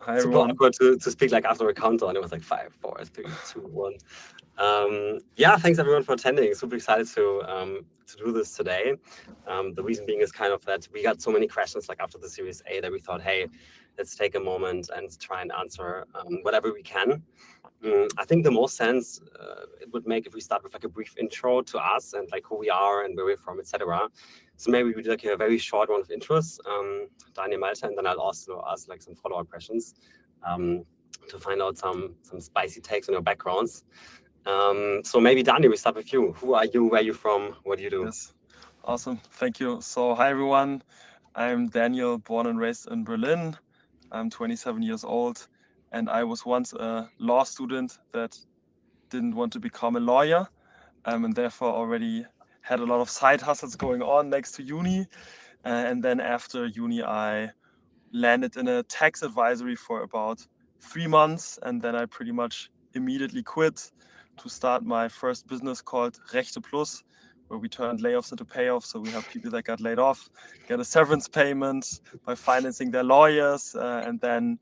Hi super everyone. awkward to speak like after a countdown. It was like 5, 4, 3, 2, 1. Yeah, thanks everyone for attending. Super excited to do this today. The reason being is kind of that we got so many questions like after the Series A that we thought, hey, let's take a moment and try and answer whatever we can. I think the most sense it would make if we start with like a brief intro to us and like who we are and where we're from, etc. So maybe we do like a very short one of intros, Daniel, Malte, and then I'll also ask like some follow-up questions to find out some spicy takes on your backgrounds. So maybe Daniel, we start with you. Who are you? Where are you from? What do you do? Yes, awesome. Thank you. So, hi everyone. I'm Daniel, born and raised in Berlin. I'm 27 years old, and I was once a law student that didn't want to become a lawyer, and therefore already had a lot of side hustles going on next to uni. And then after uni, I landed in a tax advisory for about 3 months, and then I pretty much immediately quit to start my first business called Rechte Plus, where we turned layoffs into payoffs. So we have people that got laid off get a severance payment by financing their lawyers, and then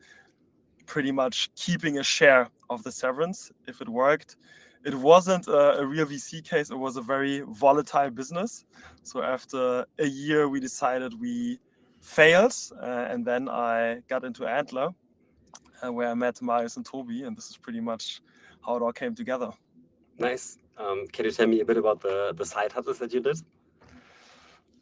pretty much keeping a share of the severance if it worked. It wasn't a real VC case. It was a very volatile business. So after a year, we decided we failed, and then I got into Antler, where I met Marius and Toby, and this is pretty much how it all came together. Nice. Can you tell me a bit about the side hustles that you did?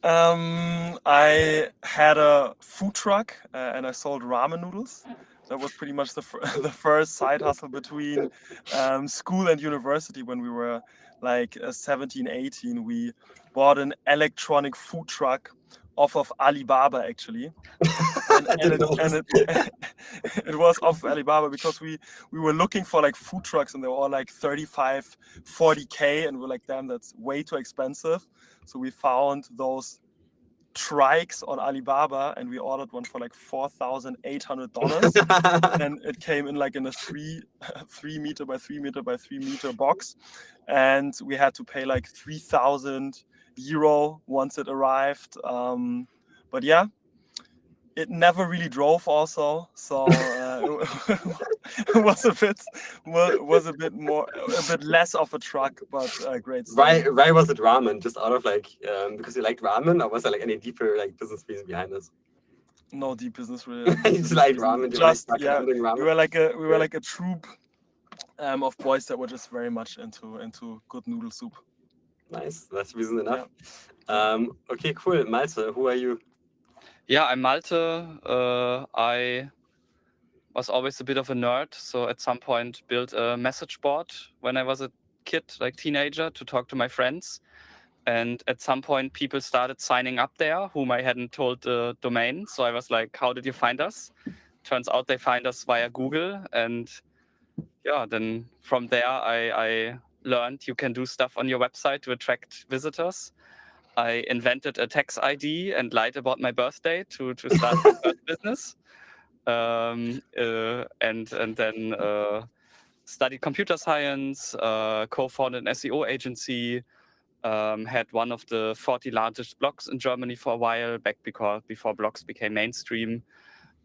I had a food truck and I sold ramen noodles. That was pretty much the first side hustle between school and university. When we were like 17, 18, we bought an electronic food truck off of Alibaba, actually. It was off Alibaba because we were looking for like food trucks, and they were all like 35, 40K, and we're like, damn, that's way too expensive. So we found those trikes on Alibaba, and we ordered one for like $4,800, and it came in like in a 3 meter by 3 meter by 3 meter box, and we had to pay like €3,000 once it arrived. But yeah, it never really drove also, so it was a bit less of a truck, but great story. Why was it ramen? Just out of like because you liked ramen, or was there like any deeper like business reason behind this? No deep business You reason. just like ramen. Just you were like yeah, doing ramen. we were like a troop of boys that were just very much into good noodle soup. Nice, that's reason enough. Yeah. Okay, cool. Malte, who are you? Yeah, I'm Malte. I was always a bit of a nerd, so at some point built a message board when I was a kid, like teenager, to talk to my friends. And at some point, people started signing up there whom I hadn't told the domain. So I was like, how did you find us? Turns out they find us via Google. And yeah, then from there, I learned you can do stuff on your website to attract visitors. I invented a tax ID and lied about my birthday to start my first business. And then studied computer science, co-founded an SEO agency, had one of the 40 largest blogs in Germany for a while, before blogs became mainstream.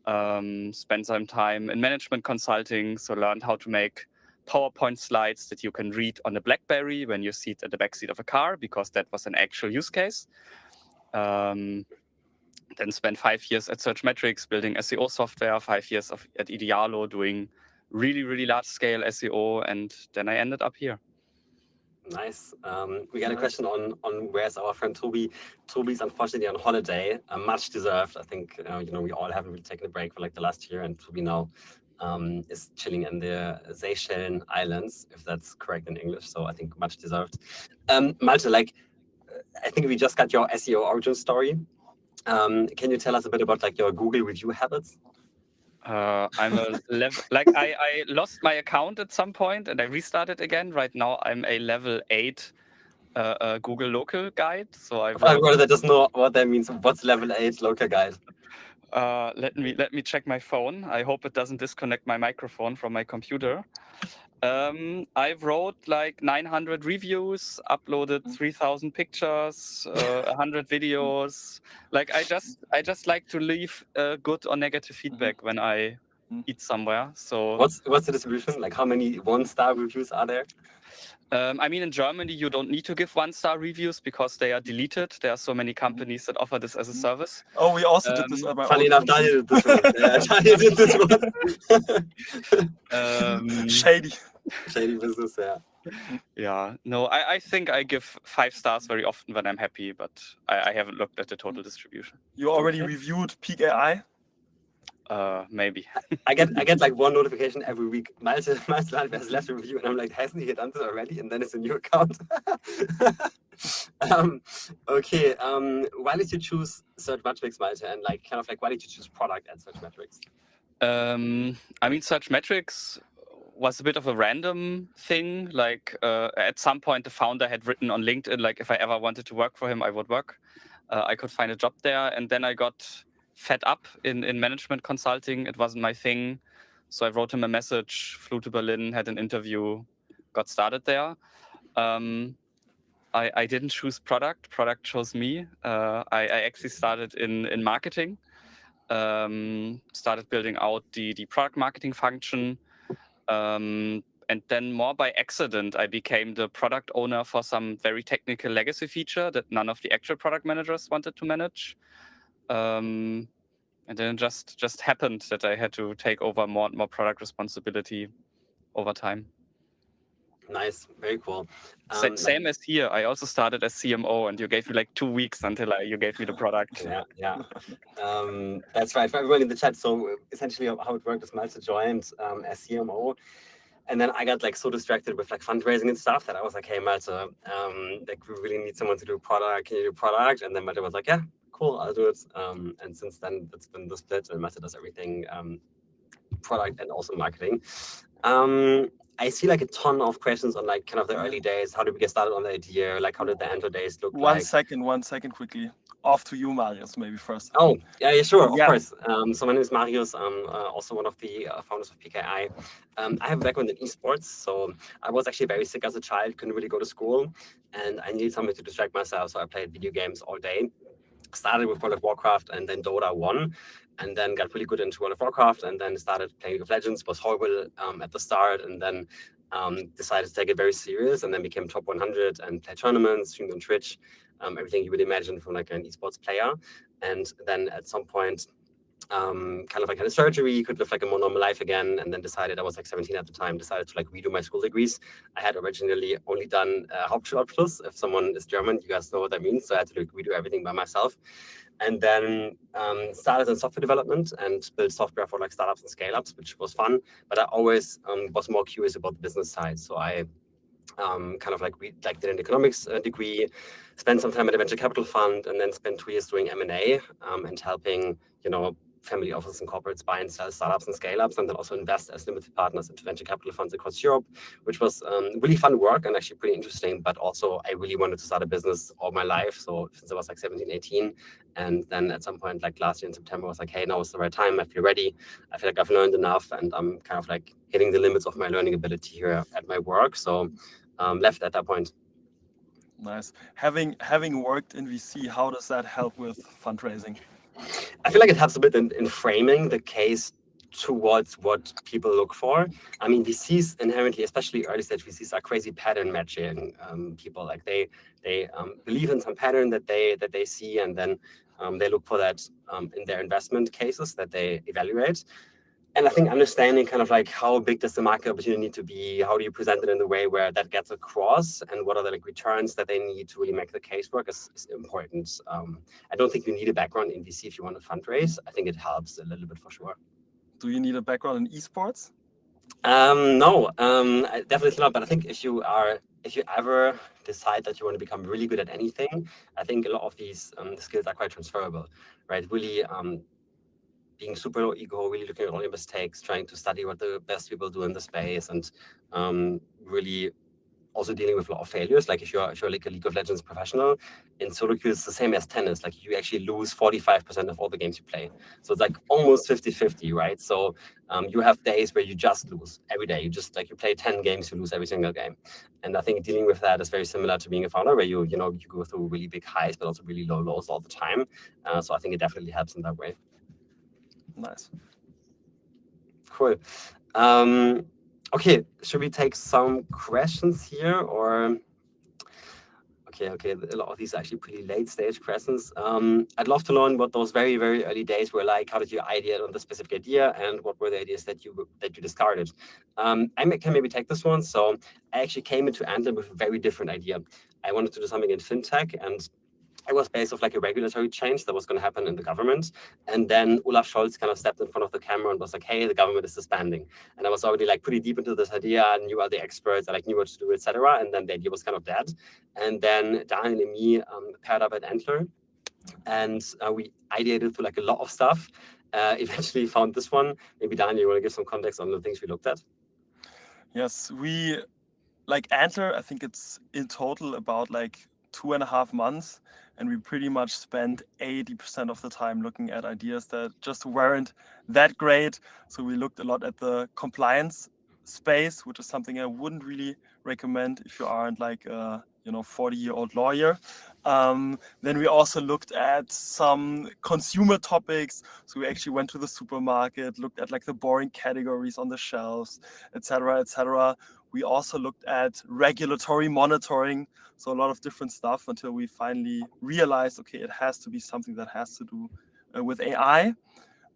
Spent some time in management consulting, so learned how to make PowerPoint slides that you can read on a BlackBerry when you sit at the backseat of a car, because that was an actual use case. Then spent 5 years at Searchmetrics building SEO software, 5 years at Idealo doing really, really large scale SEO, and then I ended up here. Nice. We got a question on where's our friend Toby. Toby's unfortunately on holiday, much deserved. I think we all haven't really taken a break for like the last year, and Toby now is chilling in the Seychelles Islands, if that's correct in English. So I think much deserved. Malte, like I think we just got your SEO origin story. Can you tell us a bit about like your Google review habits? I'm a I lost my account at some point and I restarted again. Right now I'm a level 8 Google local guide. So I just know what that means. What's level 8 local guide? Let me check my phone. I hope it doesn't disconnect my microphone from my computer. I wrote like 900 reviews, uploaded 3,000 pictures, 100 videos. Like I just like to leave good or negative feedback when I eat somewhere. So what's the distribution? Like, how many 1-star reviews are there? I mean, in Germany, you don't need to give 1-star reviews because they are deleted. There are so many companies that offer this as a service. Oh, we also did this at my Funny old enough, company. Daniel did this one. Yeah, Daniel did this one. Shady. Shady business, yeah. Yeah, no, I think I give 5 stars very often when I'm happy, but I haven't looked at the total distribution. You already Okay. reviewed Peec AI? Maybe. I get like one notification every week. Malte Landwehr has left a review, and I'm like, hasn't he done this already? And then it's a new account. Okay. Why did you choose search metrics, Malte? And like, kind of like, why did you choose product and search metrics? I mean, search metrics was a bit of a random thing. Like at some point, the founder had written on LinkedIn, like if I ever wanted to work for him, I would work. I could find a job there, and then I got fed up in management consulting. It wasn't my thing, so I wrote him a message, flew to Berlin, had an interview, got started there. I didn't choose product. Product chose me. I actually started in marketing. Started building out the product marketing function. And then more by accident, I became the product owner for some very technical legacy feature that none of the actual product managers wanted to manage. And then it just happened that I had to take over more and more product responsibility over time. Nice, very cool. Same as here. I also started as CMO, and you gave me like 2 weeks until you gave me the product. Yeah. That's right. For everyone in the chat, so essentially how it worked is Malte joined as CMO. And then I got like so distracted with like fundraising and stuff that I was like, hey Malte, like we really need someone to do product. Can you do product? And then Malte was like, yeah, cool, I'll do it. And since then it's been the split, and Malte does everything product and also marketing. I see like a ton of questions on like kind of the early days. How did we get started on the idea? Like how did the Antler days look like? One second quickly. Off to you, Marius, maybe first. Oh, yeah, sure, of course. So my name is Marius. I'm also one of the founders of Peec AI. I have a background in esports, so I was actually very sick as a child, couldn't really go to school, and I needed something to distract myself, so I played video games all day. Started with World of Warcraft and then Dota 1, and then got really good into World of Warcraft, and then started playing League of Legends. Was horrible at the start, and then decided to take it very serious, and then became top 100 and play tournaments, streamed on Twitch, everything you would imagine from like an esports player. And then at some point, kind of like had a surgery, could live like a more normal life again, and then decided, I was like 17 at the time, decided to like redo my school degrees. I had originally only done Hauptschulabschluss. If someone is German, you guys know what that means. So I had to like redo everything by myself. And then started in software development and built software for like startups and scale-ups, which was fun. But I always was more curious about the business side. So I kind of like did an economics degree, spent some time at a venture capital fund, and then spent 2 years doing M&A and helping, family offices and corporates buy and sell startups and scale-ups, and then also invest as limited partners into venture capital funds across Europe, which was really fun work and actually pretty interesting. But also I really wanted to start a business all my life. So since I was like 17, 18, and then at some point like last year in September, I was like, hey, now is the right time. I feel ready. I feel like I've learned enough, and I'm kind of like hitting the limits of my learning ability here at my work. So left at that point. Nice. Having worked in VC, how does that help with fundraising? I feel like it helps a bit in framing the case towards what people look for. I mean, VCs inherently, especially early stage VCs, are crazy pattern matching people. Like they believe in some pattern that they see, and then they look for that in their investment cases that they evaluate. And I think understanding kind of like how big does the market opportunity need to be, how do you present it in a way where that gets across, and what are the like returns that they need to really make the case work is important. I don't think you need a background in VC if you want to fundraise. I think it helps a little bit for sure. Do you need a background in esports? No, definitely not. But I think if you ever decide that you want to become really good at anything, I think a lot of these skills are quite transferable, right? Really being super low ego, really looking at all your mistakes, trying to study what the best people do in the space, and really also dealing with a lot of failures. Like if you're like a League of Legends professional, in solo queue, it's the same as tennis. Like you actually lose 45% of all the games you play. So it's like almost 50-50, right? So you have days where you just lose every day. You just like you play 10 games, you lose every single game. And I think dealing with that is very similar to being a founder, where you go through really big highs, but also really low lows all the time. So I think it definitely helps in that way. Nice. Cool. Okay, should we take some questions here or? Okay, a lot of these are actually pretty late stage questions. I'd love to learn what those very, very early days were like. How did you ideate on the specific idea, and what were the ideas that you discarded? I can maybe take this one. So I actually came into Antler with a very different idea. I wanted to do something in fintech, and it was based off like a regulatory change that was going to happen in the government. And then Olaf Scholz kind of stepped in front of the camera and was like, hey, the government is disbanding. And I was already like pretty deep into this idea, and you are the experts, I like knew what to do, etc. And then the idea was kind of dead. And then Daniel and me paired up at Antler, and we ideated through like a lot of stuff. Eventually found this one. Maybe Daniel, you want to give some context on the things we looked at? Yes, we like Antler, I think it's in total about like 2.5 months, and we pretty much spent 80% of the time looking at ideas that just weren't that great. So we looked a lot at the compliance space, which is something I wouldn't really recommend if you aren't like a 40-year-old lawyer. Then we also looked at some consumer topics. So we actually went to the supermarket, looked at like the boring categories on the shelves, etc., etc. We also looked at regulatory monitoring, so a lot of different stuff until we finally realized, okay, it has to be something that has to do with AI,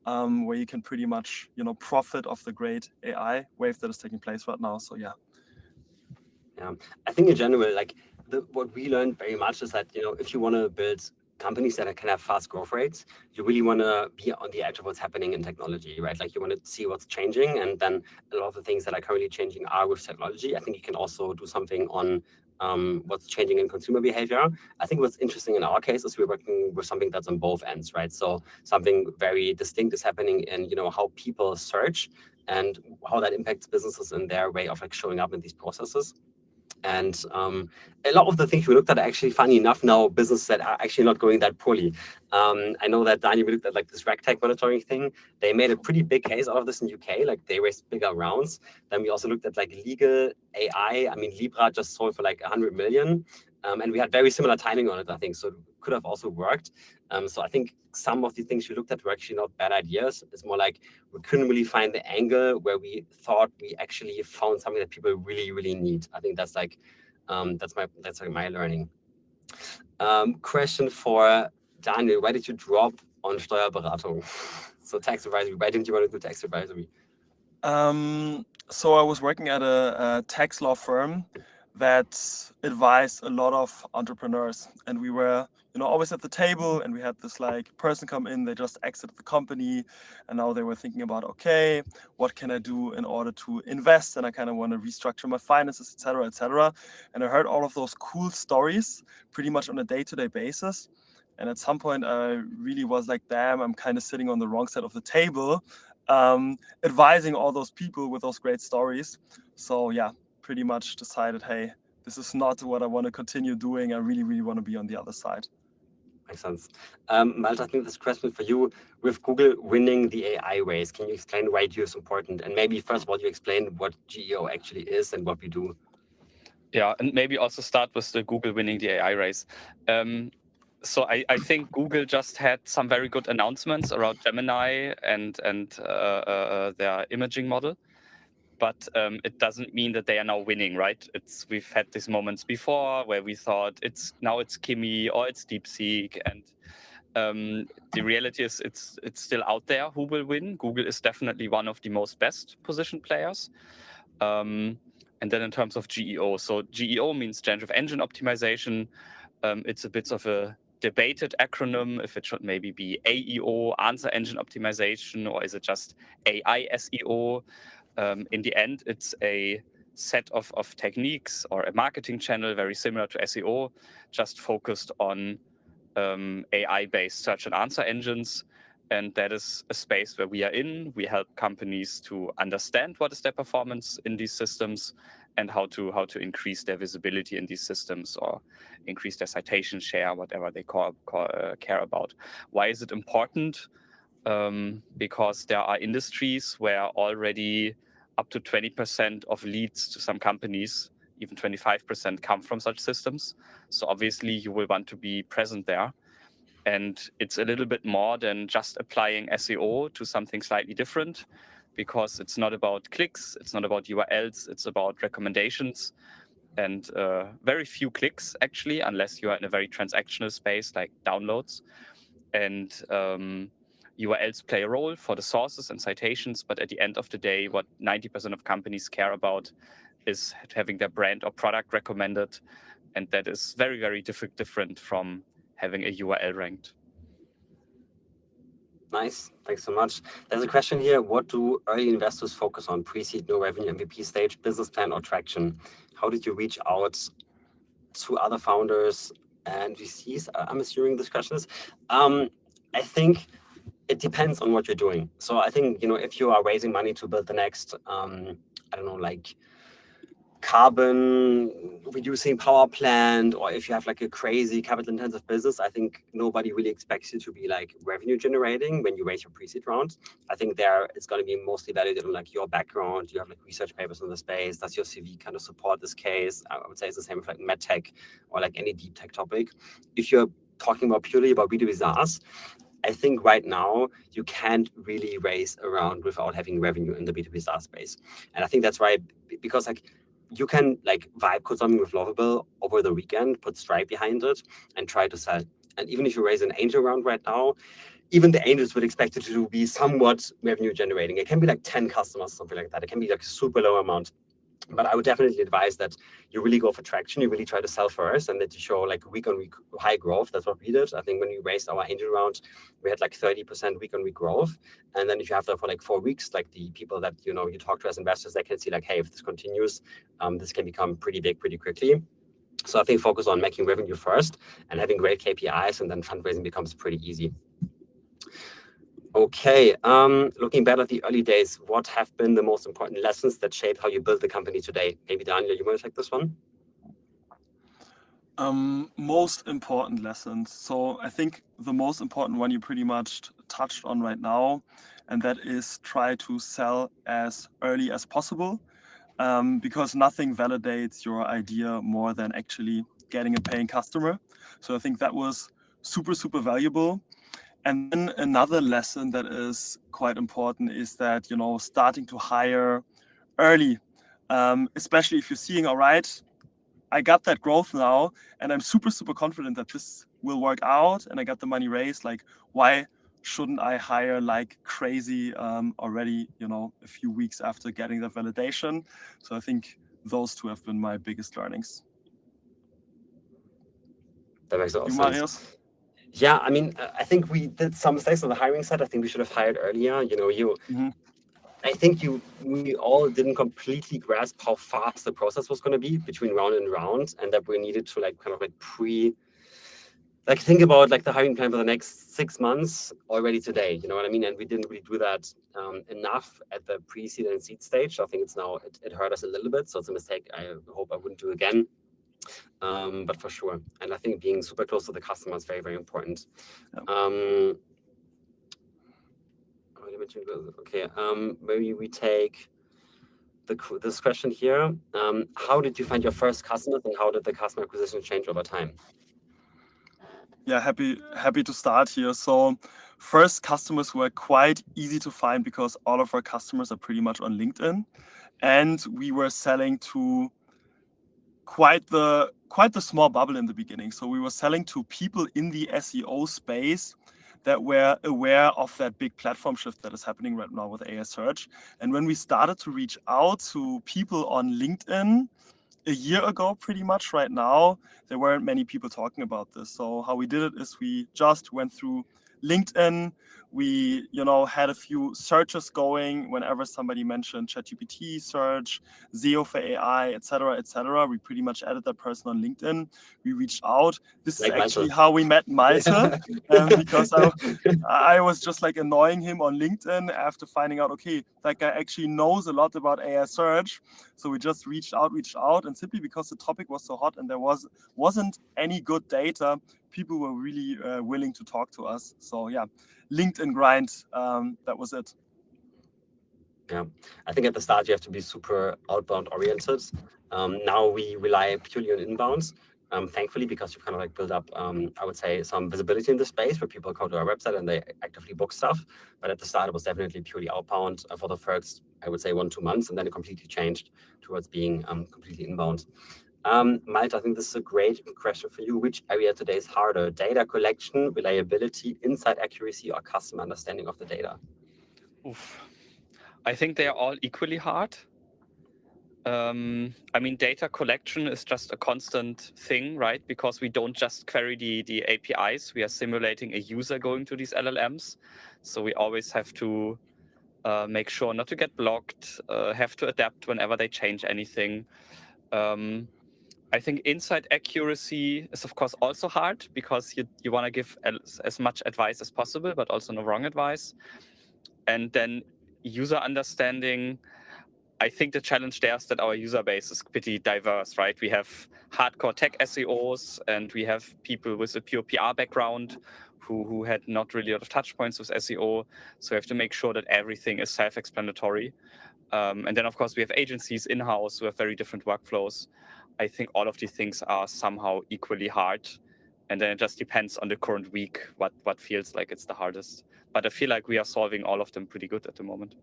where you can pretty much, profit off the great AI wave that is taking place right now. So yeah. Yeah, I think in general, like what we learned very much is that, if you want to build companies that can have fast growth rates, you really want to be on the edge of what's happening in technology, right? Like you want to see what's changing, and then a lot of the things that are currently changing are with technology. I think you can also do something on what's changing in consumer behavior. I think what's interesting in our case is we're working with something that's on both ends, right? So something very distinct is happening in, how people search and how that impacts businesses in their way of like showing up in these processes. And a lot of the things we looked at are actually, funny enough, now businesses that are actually not going that poorly. I know that Daniel looked at like this RegTech monitoring thing. They made a pretty big case out of this in UK. Like they raised bigger rounds. Then we also looked at like legal AI. I mean, Libra just sold for like 100 million. And we had very similar timing on it, I think. So it could have also worked. So I think some of the things we looked at were actually not bad ideas. It's more like we couldn't really find the angle where we thought we actually found something that people really, really need. I think that's like my learning. Question for Daniel: why did you drop on Steuerberatung? So tax advisory. Why didn't you want to do tax advisory? So I was working at a tax law firm that advised a lot of entrepreneurs, and we were always at the table, and we had this like person come in, they just exited the company, and now they were thinking about, okay, what can I do in order to invest, and I kind of want to restructure my finances, etc., etc. And I heard all of those cool stories pretty much on a day-to-day basis, and at some point I really was like, damn, I'm kind of sitting on the wrong side of the table, advising all those people with those great stories. So yeah, pretty much decided, hey, this is not what I want to continue doing. I really, really want to be on the other side. Makes sense. Malte, I think this question for you. With Google winning the AI race, can you explain why GEO is important? And maybe first of all, you explain what GEO actually is and what we do. Yeah, and maybe also start with the Google winning the AI race. So I think Google just had some very good announcements around Gemini and their imaging model, but it doesn't mean that they are now winning, right? We've had these moments before where we thought it's Kimi or it's DeepSeek, and the reality is it's still out there who will win. Google is definitely one of the most best positioned players. And then in terms of GEO, so GEO means generative engine optimization. It's a bit of a debated acronym, if it should maybe be AEO, answer engine optimization, or is it just AI SEO? In the end, it's a set of techniques or a marketing channel very similar to SEO, just focused on AI-based search and answer engines. And that is a space where we are in. We help companies to understand what is their performance in these systems and how to increase their visibility in these systems or increase their citation share, whatever they care about. Why is it important? Because there are industries where already up to 20% of leads to some companies, even 25%, come from such systems. So obviously you will want to be present there. And it's a little bit more than just applying SEO to something slightly different, because it's not about clicks, it's not about URLs, it's about recommendations, and very few clicks actually, unless you are in a very transactional space like downloads. And URLs play a role for the sources and citations, but at the end of the day, what 90% of companies care about is having their brand or product recommended, and that is very, very different from having a URL ranked. Nice, thanks so much. There's a question here: what do early investors focus on? Pre-seed, no revenue, MVP stage, business plan, or traction? How did you reach out to other founders and VCs? I'm assuming this question is. I think it depends on what you're doing. So I think, if you are raising money to build the next, I don't know, like carbon reducing power plant, or if you have like a crazy capital intensive business, I think nobody really expects you to be like revenue generating when you raise your pre-seed round. I think there it's going to be mostly validated on like your background. You have like research papers in the space. Does your CV kind of support this case? I would say it's the same with like medtech or like any deep tech topic. If you're talking about purely about B2B SaaS, I think right now you can't really raise a round without having revenue in the B2B SaaS space. And I think that's why, because like you can like vibe code something with Lovable over the weekend, put Stripe behind it, and try to sell. And even if you raise an angel round right now, even the angels would expect it to be somewhat revenue generating. It can be like 10 customers, something like that. It can be like a super low amount. But I would definitely advise that you really go for traction. You really try to sell first, and that you show like week-on-week high growth. That's what we did. I think when we raised our angel round, we had like 30% week-on-week growth. And then if you have that for like 4 weeks, like the people that you talk to as investors, they can see like, hey, if this continues, this can become pretty big pretty quickly. So I think focus on making revenue first and having great KPIs, and then fundraising becomes pretty easy. Okay, looking back at the early days, what have been the most important lessons that shaped how you build the company today? Maybe Daniel, you want to take this one? Most important lessons. So I think the most important one you pretty much touched on right now, and that is try to sell as early as possible, because nothing validates your idea more than actually getting a paying customer. So I think that was super, super valuable. And then another lesson that is quite important is that, starting to hire early, especially if you're seeing, all right, I got that growth now, and I'm super, super confident that this will work out, and I got the money raised. Like, why shouldn't I hire like crazy already, a few weeks after getting the validation? So I think those two have been my biggest learnings. That makes a lot of You, sense. Marius? Yeah, I mean, I think we did some mistakes on the hiring side. I think we should have hired earlier. I think we all didn't completely grasp how fast the process was going to be between round and round, and that we needed to think about like the hiring plan for the next 6 months already today. You know what I mean? And we didn't really do that enough at the pre-seed and seed stage. I think it hurt us a little bit. So it's a mistake I hope I wouldn't do again. But for sure. And I think being super close to the customer is very, very important. Yeah. Okay, maybe we take this question here. How did you find your first customers, and how did the customer acquisition change over time? Yeah, happy to start here. So first, customers were quite easy to find because all of our customers are pretty much on LinkedIn, and we were selling to quite the small bubble in the beginning. So we were selling to people in the SEO space that were aware of that big platform shift that is happening right now with AI search. And when we started to reach out to people on LinkedIn a year ago, pretty much right now, there weren't many people talking about this. So how we did it is we just went through LinkedIn. We, had a few searches going whenever somebody mentioned ChatGPT search, GEO for AI, etc., etc. We pretty much added that person on LinkedIn. We reached out. This is actually how we met Malte, because I was just like annoying him on LinkedIn after finding out, okay, that guy actually knows a lot about AI search. So we just reached out, and simply because the topic was so hot and there wasn't any good data, people were really willing to talk to us. So yeah, LinkedIn grind, that was it. Yeah, I think at the start you have to be super outbound oriented. Now we rely purely on inbounds. thankfully, because you've kind of like built up, I would say, some visibility in the space where people come to our website and they actively book stuff. But at the start, it was definitely purely outbound for the first, I would say, 1-2 months, and then it completely changed towards being completely inbound. Malte, I think this is a great question for you. Which area today is harder, data collection, reliability, insight accuracy, or customer understanding of the data? Oof. I think they are all equally hard. I mean, data collection is just a constant thing, right? Because we don't just query the APIs, we are simulating a user going to these LLMs. So we always have to make sure not to get blocked, have to adapt whenever they change anything. I think insight accuracy is, of course, also hard because you want to give as much advice as possible, but also no wrong advice. And then user understanding, I think the challenge there is that our user base is pretty diverse, right? We have hardcore tech SEOs and we have people with a pure PR background who had not really a lot of touch points with SEO. So we have to make sure that everything is self-explanatory. And then, of course, we have agencies in-house who have very different workflows. I think all of these things are somehow equally hard. And then it just depends on the current week what feels like it's the hardest. But I feel like we are solving all of them pretty good at the moment.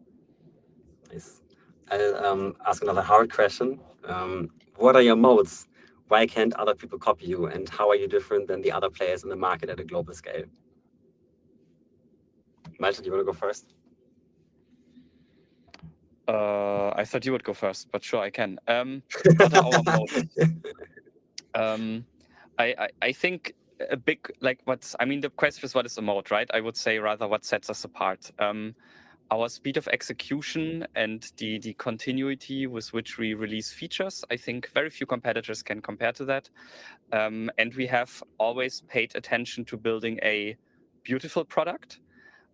Nice. I'll ask another hard question. What are your moats? Why can't other people copy you? And how are you different than the other players in the market at a global scale? Malte, do you want to go first? I thought you would go first, but sure, I can. What are our moats? I think a big, like the question is what is a moat, right? I would say rather what sets us apart. Our speed of execution and the continuity with which we release features, I think very few competitors can compare to that. And we have always paid attention to building a beautiful product,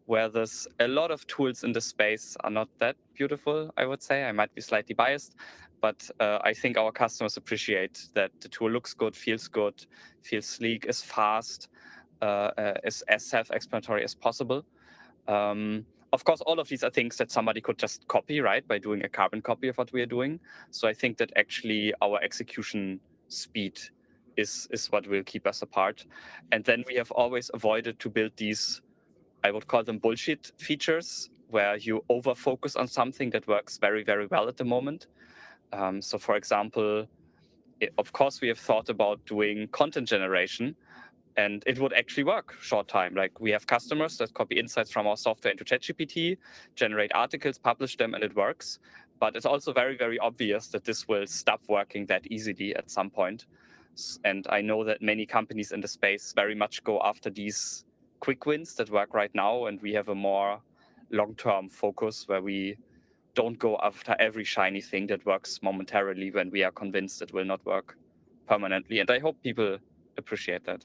where there's a lot of tools in the space are not that beautiful, I would say. I might be slightly biased, but I think our customers appreciate that the tool looks good, feels sleek, is fast, is as self-explanatory as possible. Of course, all of these are things that somebody could just copy, right, by doing a carbon copy of what we are doing. So I think that actually our execution speed is what will keep us apart. And then we have always avoided to build these, I would call them bullshit features, where you over-focus on something that works very, very well at the moment. So for example, of course, we have thought about doing content generation, and it would actually work short time. Like we have customers that copy insights from our software into ChatGPT, generate articles, publish them, and it works. But it's also very, very obvious that this will stop working that easily at some point. And I know that many companies in the space very much go after these quick wins that work right now, and we have a more long-term focus where we don't go after every shiny thing that works momentarily when we are convinced it will not work permanently. And I hope people appreciate that.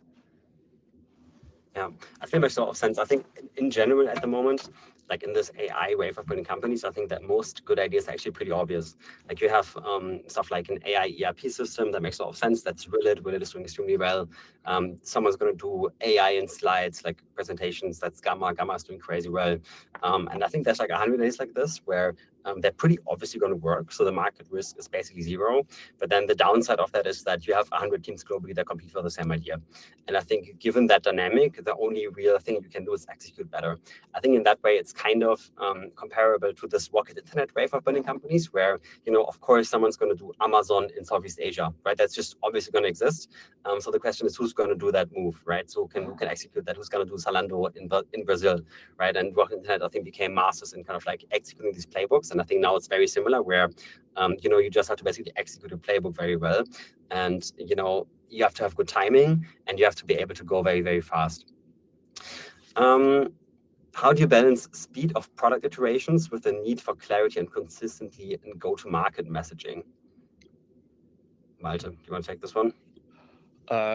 Yeah, I think it makes a lot of sense. I think in general at the moment, like in this AI wave of building companies, I think that most good ideas are actually pretty obvious. Like you have stuff like an AI ERP system that makes a lot of sense. That's Willet. Willet is doing extremely well. Someone's going to do AI in slides, like presentations. That's Gamma. Gamma is doing crazy well. And I think there's like 100 days like this where they're pretty obviously going to work. So the market risk is basically zero. But then the downside of that is that you have 100 teams globally that compete for the same idea. And I think given that dynamic, the only real thing you can do is execute better. I think in that way, it's kind of comparable to this rocket internet wave of building companies where, of course, someone's going to do Amazon in Southeast Asia, right? That's just obviously going to exist. So the question is who's going to do that move, right? So who can execute that? Who's going to do Zalando in Brazil, right? And rocket internet, I think, became masters in kind of like executing these playbooks. And I think now it's very similar where, you just have to basically execute a playbook very well. And, you have to have good timing and you have to be able to go very, very fast. How do you balance speed of product iterations with the need for clarity and consistency in go-to-market messaging? Malte, do you want to take this one?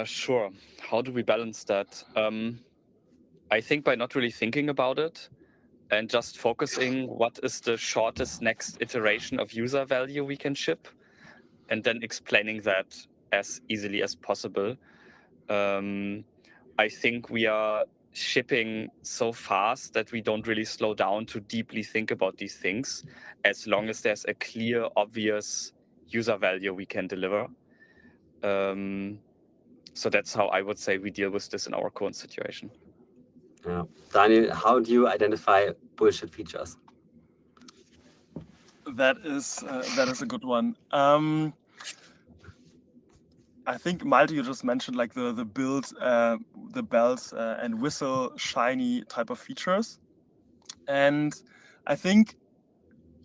Sure. How do we balance that? I think by not really thinking about it and just focusing what is the shortest next iteration of user value we can ship, and then explaining that as easily as possible. I think we are shipping so fast that we don't really slow down to deeply think about these things, as long as there's a clear, obvious user value we can deliver. So that's how I would say we deal with this in our current situation. Yeah. Daniel, how do you identify bullshit features? That is a good one. I think Malte, you just mentioned like the build, the bells and whistle shiny type of features, and I think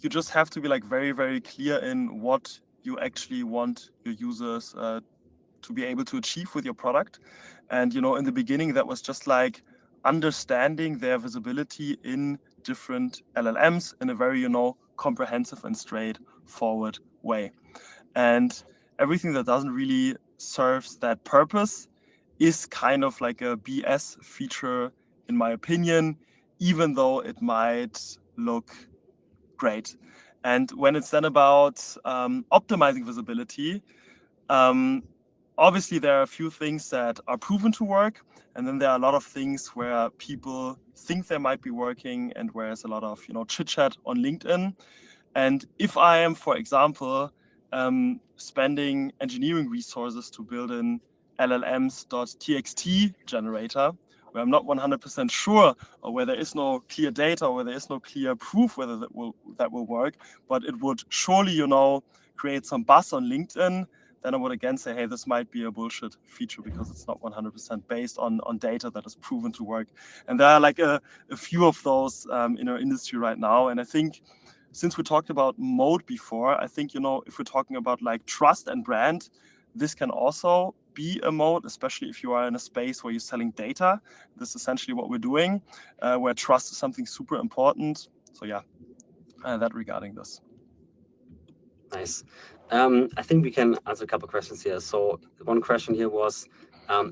you just have to be like very, very clear in what you actually want your users to be able to achieve with your product. And in the beginning, that was just like understanding their visibility in different LLMs in a very comprehensive and straightforward way. And everything that doesn't really serves that purpose is kind of like a BS feature, in my opinion, even though it might look great. And when it's then about optimizing visibility, obviously there are a few things that are proven to work, and then there are a lot of things where people think they might be working, and where there's a lot of chit chat on LinkedIn. And if I am, for example, spending engineering resources to build an LLMs.txt generator, where I'm not 100% sure, or where there is no clear data, or where there is no clear proof whether that will work, but it would surely, create some buzz on LinkedIn, then I would again say, hey, this might be a bullshit feature because it's not 100% based on data that is proven to work. And there are like a few of those in our industry right now. And I think since we talked about mode before, I think, if we're talking about like trust and brand, this can also be a mode, especially if you are in a space where you're selling data. This is essentially what we're doing, where trust is something super important. So yeah, that regarding this. Nice. I think we can answer a couple questions here. So one question here was,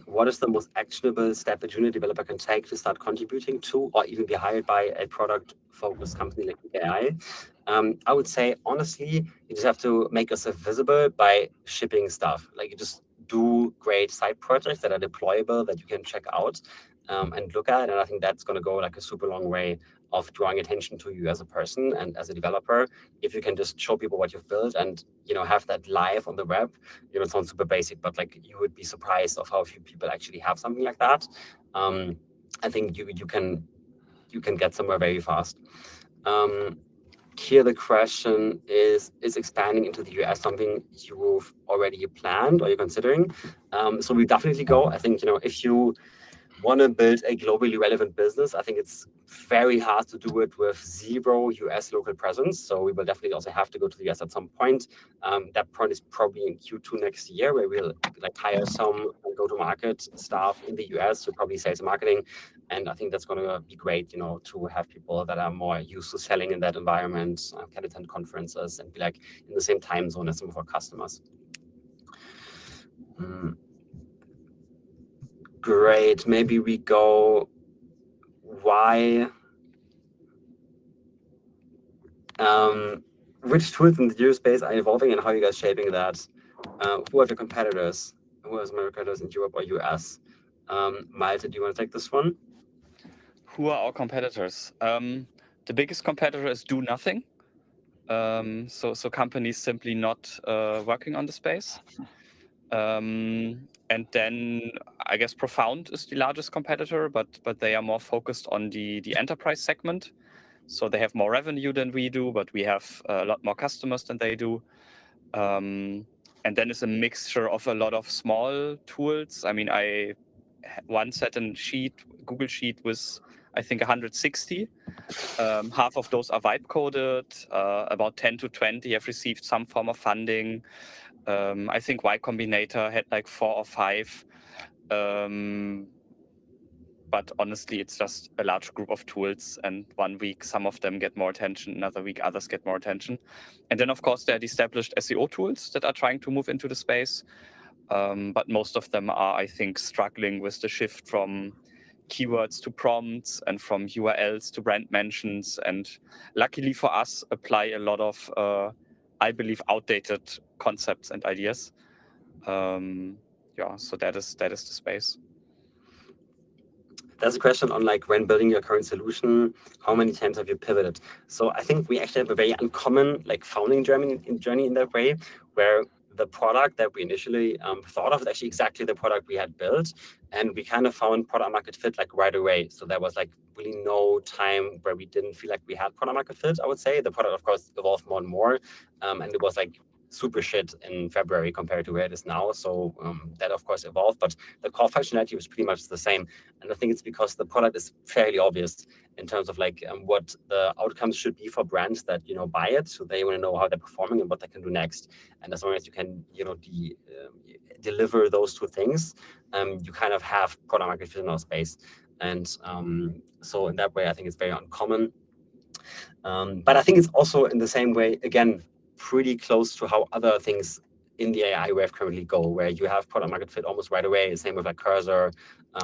what is the most actionable step a junior developer can take to start contributing to, or even be hired by a product-focused company like Peec AI? I would say, honestly, you just have to make yourself visible by shipping stuff. Like, you just do great side projects that are deployable, that you can check out and look at. And I think that's going to go like a super long way of drawing attention to you as a person and as a developer. If you can just show people what you've built and have that live on the web, it sounds super basic, but like you would be surprised of how few people actually have something like that. I think you can get somewhere very fast. Here the question is expanding into the US something you've already planned or you're considering? So we definitely go. I think if you want to build a globally relevant business, I think it's very hard to do it with zero US local presence. So we will definitely also have to go to the US at some point. That point is probably in Q2 next year, where we'll like hire some go-to-market staff in the US, so probably sales and marketing. And I think that's going to be great, to have people that are more used to selling in that environment, can attend conferences and be like in the same time zone as some of our customers. Great. Maybe we go why. Which tools in the GEO space are evolving and how are you guys shaping that? Who are the competitors? Who are my competitors in Europe or US? Malte, do you want to take this one? Who are our competitors? The biggest competitor is do nothing. So companies simply not working on the space. And then I guess Profound is the largest competitor, but they are more focused on the enterprise segment. So they have more revenue than we do, but we have a lot more customers than they do. And then it's a mixture of a lot of small tools. I mean, I once had a Google Sheet with, I think, 160. Half of those are vibe coded. About 10 to 20 have received some form of funding. I think Y Combinator had like 4 or 5. But honestly, it's just a large group of tools. And one week, some of them get more attention. Another week, others get more attention. And then, of course, there are established SEO tools that are trying to move into the space. But most of them are, I think, struggling with the shift from keywords to prompts and from URLs to brand mentions. And luckily for us, apply a lot of, I believe, outdated concepts and ideas. So that is the space. That's a question on like when building your current solution, how many times have you pivoted? So I think we actually have a very uncommon like founding journey in that way, where the product that we initially thought of is actually exactly the product we had built, and we kind of found product market fit like right away. So there was like really no time where we didn't feel like we had product market fit. I would say the product, of course, evolved more and more, and it was like super shit in February compared to where it is now. So that of course evolved, but the core functionality was pretty much the same. And I think it's because the product is fairly obvious in terms of like what the outcomes should be for brands that buy it. So they want to know how they're performing and what they can do next. And as long as you can deliver those two things, you kind of have product market fit in our space. And so in that way, I think it's very uncommon. But I think it's also in the same way, again, pretty close to how other things in the AI wave currently go, where you have product market fit almost right away. Same with like Cursor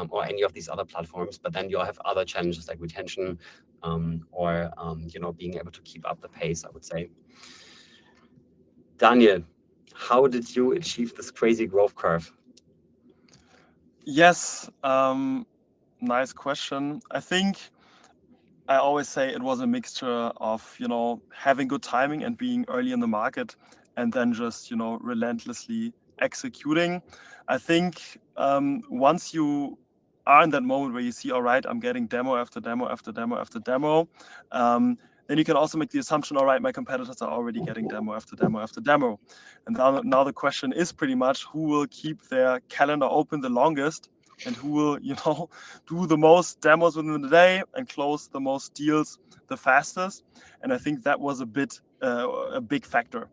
or any of these other platforms. But then you'll have other challenges like retention or being able to keep up the pace, I would say. Daniel, how did you achieve this crazy growth curve? Yes, nice question. I think I always say it was a mixture of, having good timing and being early in the market, and then just, relentlessly executing. I think once you are in that moment where you see, all right, I'm getting demo after demo after demo after demo, then you can also make the assumption, all right, my competitors are already getting demo after demo after demo. And now the question is pretty much who will keep their calendar open the longest, and who will, do the most demos within the day and close the most deals the fastest. And I think that was a big factor.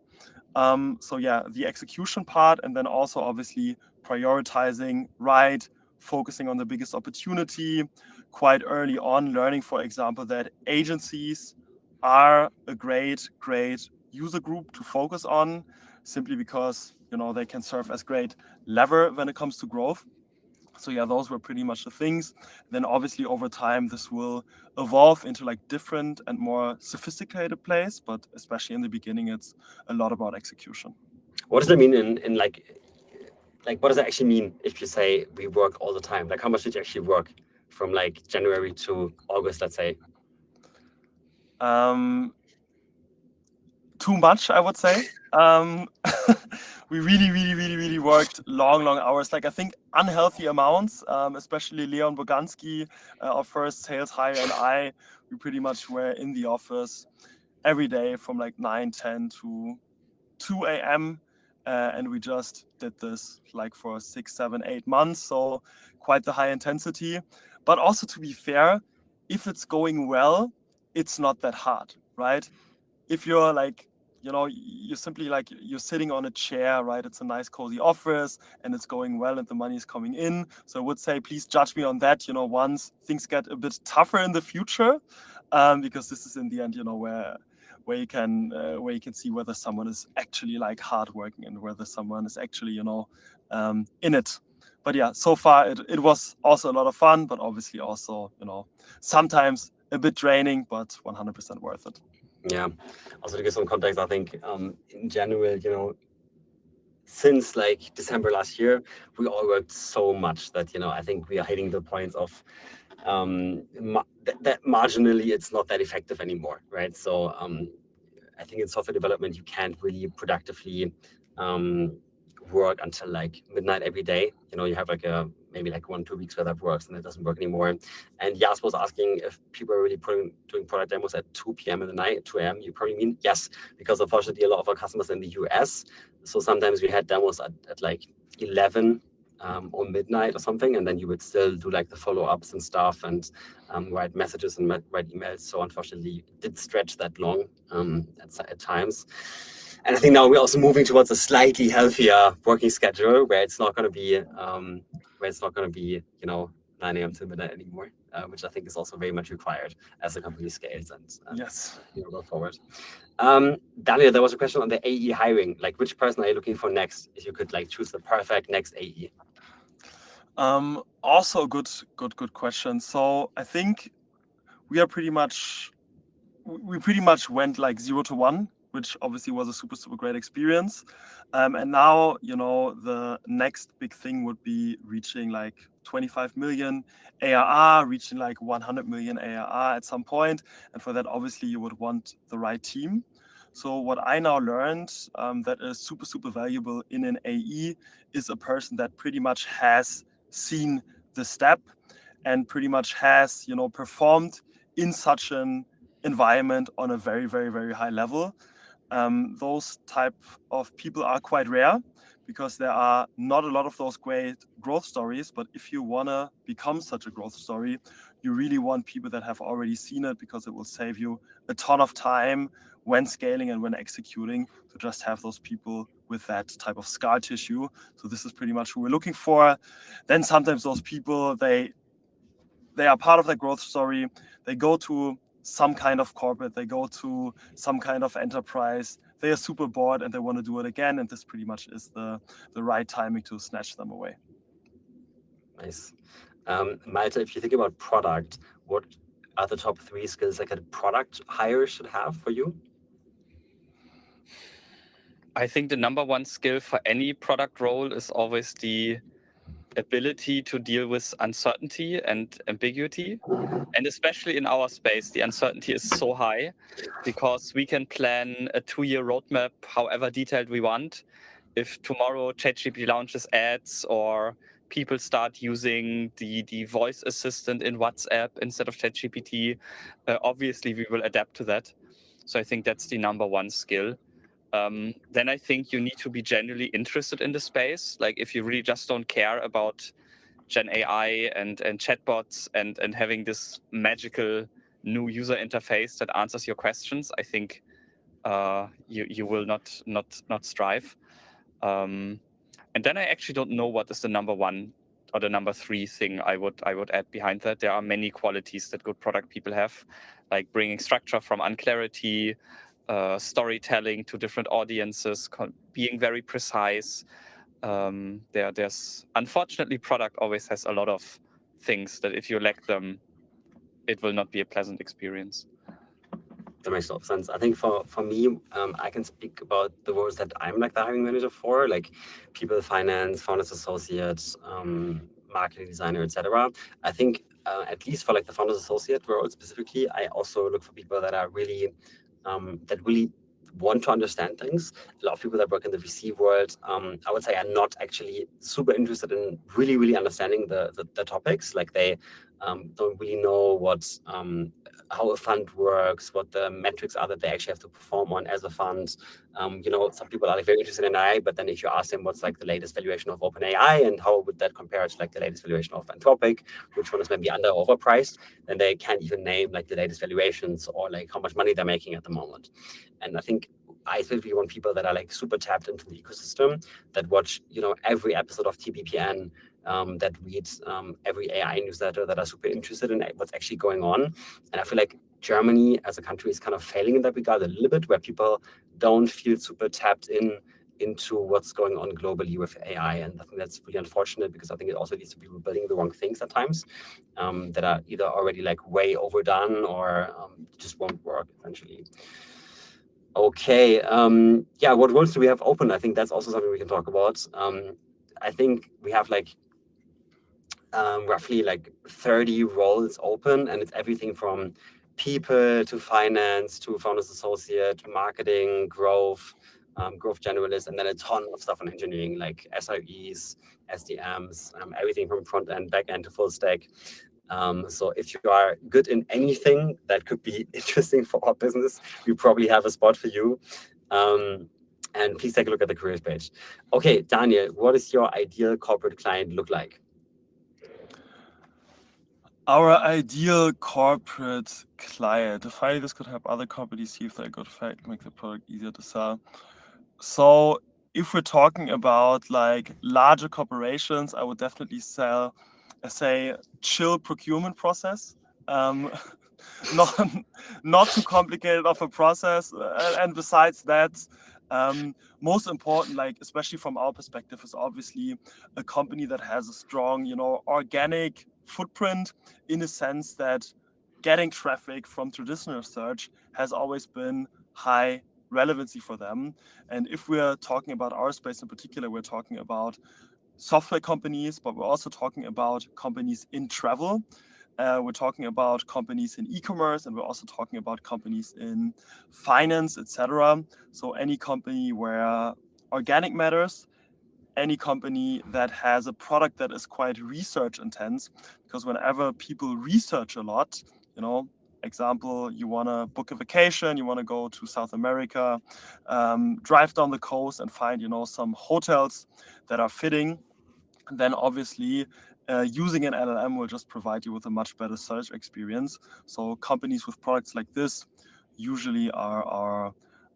So yeah, the execution part, and then also obviously prioritizing right, focusing on the biggest opportunity quite early on, learning, for example, that agencies are a great user group to focus on, simply because, they can serve as great lever when it comes to growth. So yeah, those were pretty much the things. Then obviously over time, this will evolve into like different and more sophisticated plays, but especially in the beginning, it's a lot about execution. What does that mean in like what does that actually mean if you say we work all the time? Like how much did you actually work from like January to August, let's say? Too much, I would say. We really worked long hours. Like I think unhealthy amounts, especially Leon Boganski, our first sales hire, and we pretty much were in the office every day from like 9-10 to 2 a.m. And we just did this like for 6, 7, 8 months. So quite the high intensity. But also, to be fair, if it's going well, it's not that hard, right? If you're like, you're simply like, you're sitting on a chair, right? It's a nice cozy office and it's going well and the money is coming in. So I would say, please judge me on that, once things get a bit tougher in the future, because this is in the end, where you can see whether someone is actually like hardworking and whether someone is actually, in it. But yeah, so far it was also a lot of fun, but obviously also, sometimes a bit draining, but 100% worth it. Yeah. Also to give some context, I think in general, since like December last year, we all worked so much that, I think we are hitting the point of that marginally it's not that effective anymore, right? So I think in software development, you can't really productively work until like midnight every day. You have like maybe like 1-2 weeks where that works and it doesn't work anymore. And Jas was asking if people are really doing product demos at 2 p.m. in the night, 2 a.m. You probably mean yes, because unfortunately a lot of our customers in the US. So sometimes we had demos at like 11 or midnight or something, and then you would still do like the follow-ups and stuff and write messages and write emails. So unfortunately, it did stretch that long at times. And I think now we're also moving towards a slightly healthier working schedule where it's not going to be 9 a.m. to midnight anymore, which I think is also very much required as the company scales and Yes. Go forward. Daniel, there was a question on the AE hiring. Like, which person are you looking for next? If you could like choose the perfect next AE. Also good question. So I think we pretty much went like 0 to 1, which obviously was a super great experience. And now, the next big thing would be reaching like 25 million ARR, reaching like 100 million ARR at some point. And for that, obviously, you would want the right team. So what I now learned that is super, super valuable in an AE is a person that pretty much has seen the step and pretty much has, performed in such an environment on a very, very, very high level. Those type of people are quite rare because there are not a lot of those great growth stories. But if you want to become such a growth story, you really want people that have already seen it, because it will save you a ton of time when scaling and when executing, to just have those people with that type of scar tissue. So this is pretty much who we're looking for. Then sometimes those people, they are part of the growth story. They go to some kind of corporate, they go to some kind of enterprise, they are super bored and they want to do it again. And this pretty much is the right timing to snatch them away. Nice. Malte, if you think about product, what are the top 3 skills like a product hire should have for you? I think the number one skill for any product role is always the ability to deal with uncertainty and ambiguity. And especially in our space, the uncertainty is so high because we can plan a 2-year roadmap however detailed we want. If tomorrow ChatGPT launches ads or people start using the voice assistant in WhatsApp instead of ChatGPT, obviously we will adapt to that. So I think that's the number one skill. Then I think you need to be genuinely interested in the space. Like if you really just don't care about Gen AI and chatbots and having this magical new user interface that answers your questions, I think you will not strive. And then I actually don't know what is the number one or the number 3 thing I would add behind that. There are many qualities that good product people have, like bringing structure from unclarity, storytelling to different audiences, being very precise. There's unfortunately, product always has a lot of things that if you lack them, it will not be a pleasant experience. That makes a lot of sense. I think for me, I can speak about the roles that I'm like the hiring manager for, like people finance, founders associates, marketing designer, etc. I think at least for like the founders associate role specifically, I also look for people that are really that really want to understand things. A lot of people that work in the VC world, I would say, are not actually super interested in really understanding the topics. Like they don't really know what how a fund works, what the metrics are that they actually have to perform on as a fund. Some people are like very interested in AI, but then if you ask them what's like the latest valuation of OpenAI and how would that compare to like the latest valuation of Anthropic, which one is maybe under or overpriced, then they can't even name like the latest valuations or like how much money they're making at the moment. And I think I especially want people that are like super tapped into the ecosystem, that watch, every episode of TBPN, that reads every AI newsletter, that are super interested in what's actually going on. And I feel like Germany as a country is kind of failing in that regard a little bit, where people don't feel super tapped into what's going on globally with AI. And I think that's really unfortunate, because I think it also leads to people building the wrong things at times, that are either already like way overdone or just won't work essentially. Okay, what roles do we have open? I think that's also something we can talk about. I think we have like roughly like 30 roles open, and it's everything from people to finance to founders associate, marketing, growth generalist, and then a ton of stuff on engineering, like SREs, SDMs, everything from front end, back end to full stack. So if you are good in anything that could be interesting for our business, we probably have a spot for you. And please take a look at the careers page. Okay, Daniel, what does your ideal corporate client look like? Our ideal corporate client. If this could help other companies see if they're a good fit, make the product easier to sell. So if we're talking about like larger corporations, I would definitely say chill procurement process. Not too complicated of a process. And besides that, most important, like especially from our perspective, is obviously a company that has a strong, organic footprint, in the sense that getting traffic from traditional search has always been high relevancy for them. And if we're talking about our space in particular, we're talking about software companies, but we're also talking about companies in travel. We're talking about companies in e-commerce, and we're also talking about companies in finance, etc. So any company where organic matters, any company that has a product that is quite research intense, because whenever people research a lot, example, you want to book a vacation, you want to go to South America, drive down the coast and find, some hotels that are fitting, then obviously using an LLM will just provide you with a much better search experience. So companies with products like this usually are our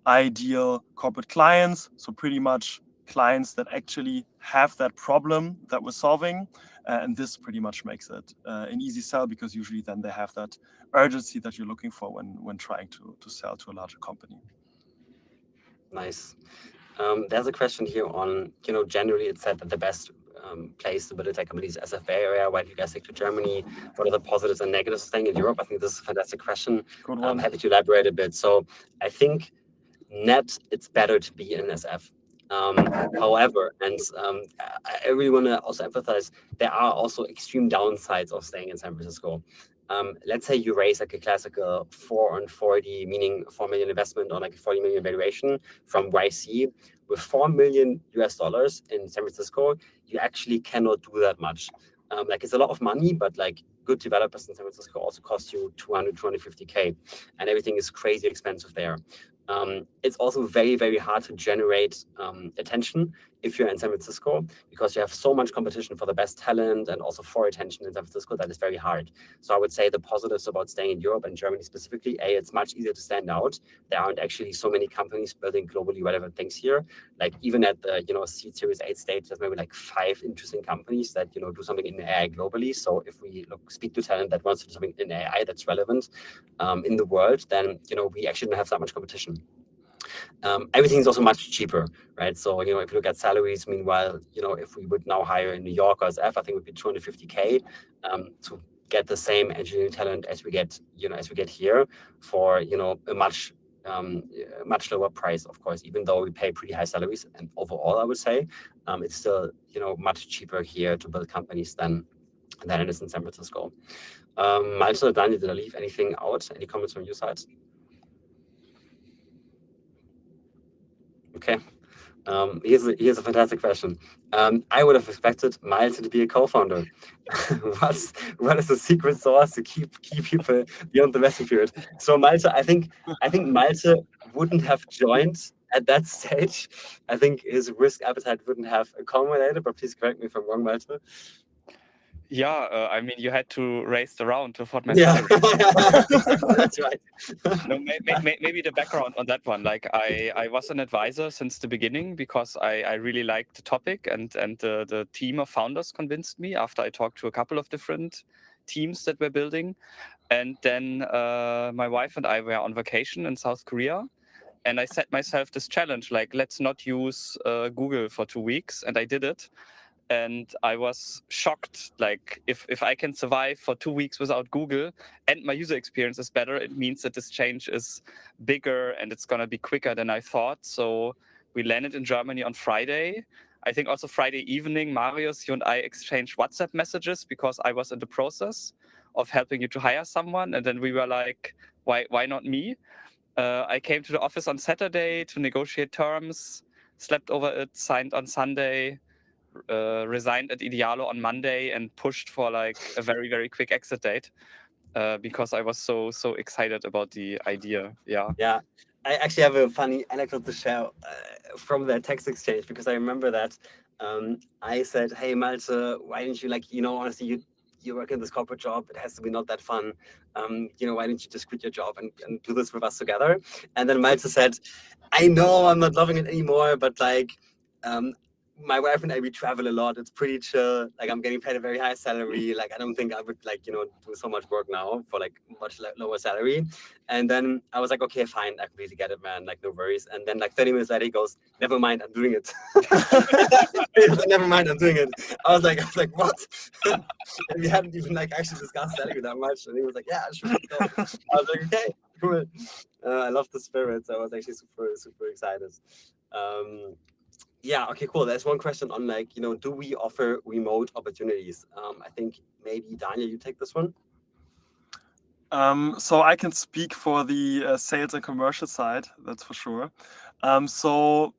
ideal corporate clients. So pretty much clients that actually have that problem that we're solving. And this pretty much makes it an easy sell, because usually then they have that urgency that you're looking for when trying to sell to a larger company. Nice. There's a question here on, generally it's said that the best place to build a tech company is SF Bay Area. Why do you guys stick to Germany? What are the positives and negatives of staying in Europe? I think this is a fantastic question. Good one. I'm happy to elaborate a bit. So I think it's better to be in SF. However, and I really want to also emphasize, there are also extreme downsides of staying in San Francisco. Let's say you raise like a classical 4 on 40, meaning 4 million investment or like a 40 million valuation from YC. With $4 million in San Francisco, you actually cannot do that much. It's a lot of money, but like good developers in San Francisco also cost you 250K, and everything is crazy expensive there. It's also very, very hard to generate attention if you're in San Francisco, because you have so much competition for the best talent and also for attention in San Francisco that is very hard. So I would say the positives about staying in Europe and Germany specifically, it's much easier to stand out. There aren't actually so many companies building globally relevant things here. Like even at the seed Series 8 stage, there's maybe like 5 interesting companies that do something in AI globally. So if we speak to talent that wants to do something in AI that's relevant in the world, then we actually don't have that much competition. Everything is also much cheaper, right? So if you look at salaries, meanwhile, if we would now hire in New York or SF, I think it would be 250K to get the same engineering talent as we get here for a much lower price, of course, even though we pay pretty high salaries. And overall, I would say it's still much cheaper here to build companies than it is in San Francisco. Malte, Daniel, did I leave anything out? Any comments from your side? Okay. Here's a fantastic question. I would have expected Malte to be a co-founder. What is the secret sauce to keep people beyond the vesting period? So Malte, I think Malte wouldn't have joined at that stage. I think his risk appetite wouldn't have accommodated, but please correct me if I'm wrong, Malte. Yeah, I mean, you had to raise the round to afford my Yeah. salary. That's right. No, maybe the background on that one. Like I was an advisor since the beginning because I really liked the topic, and the team of founders convinced me after I talked to a couple of different teams that we're building. And then my wife and I were on vacation in South Korea, and I set myself this challenge, like, let's not use Google for 2 weeks. And I did it. And I was shocked, like, if I can survive for 2 weeks without Google and my user experience is better, it means that this change is bigger and it's going to be quicker than I thought. So we landed in Germany on Friday. I think also Friday evening, Marius, you and I exchanged WhatsApp messages because I was in the process of helping you to hire someone. And then we were like, why not me? I came to the office on Saturday to negotiate terms, slept over it, signed on Sunday, resigned at Idealo on Monday, and pushed for like a very, very quick exit date because I was so excited about the idea. Yeah. I actually have a funny anecdote to share from that text exchange, because I remember that I said, hey Malte, why didn't you honestly, you work in this corporate job, it has to be not that fun, why didn't you just quit your job and do this with us together? And then Malte said, I know I'm not loving it anymore, but like my wife and I, we travel a lot. It's pretty chill. Like I'm getting paid a very high salary. Like I don't think I would do so much work now for like much lower salary. And then I was like, okay, fine. I completely get it, man. Like no worries. And then like 30 minutes later, he goes, never mind, I'm doing it. Never mind, I'm doing it. I was like, what? And we hadn't even like actually discussed salary that much. And he was like, yeah, sure. I was like, okay, cool. I love the spirit. So I was actually super excited. Yeah, okay, cool. There's one question on like, do we offer remote opportunities? I think maybe Daniel, you take this one. So I can speak for the sales and commercial side, that's for sure. So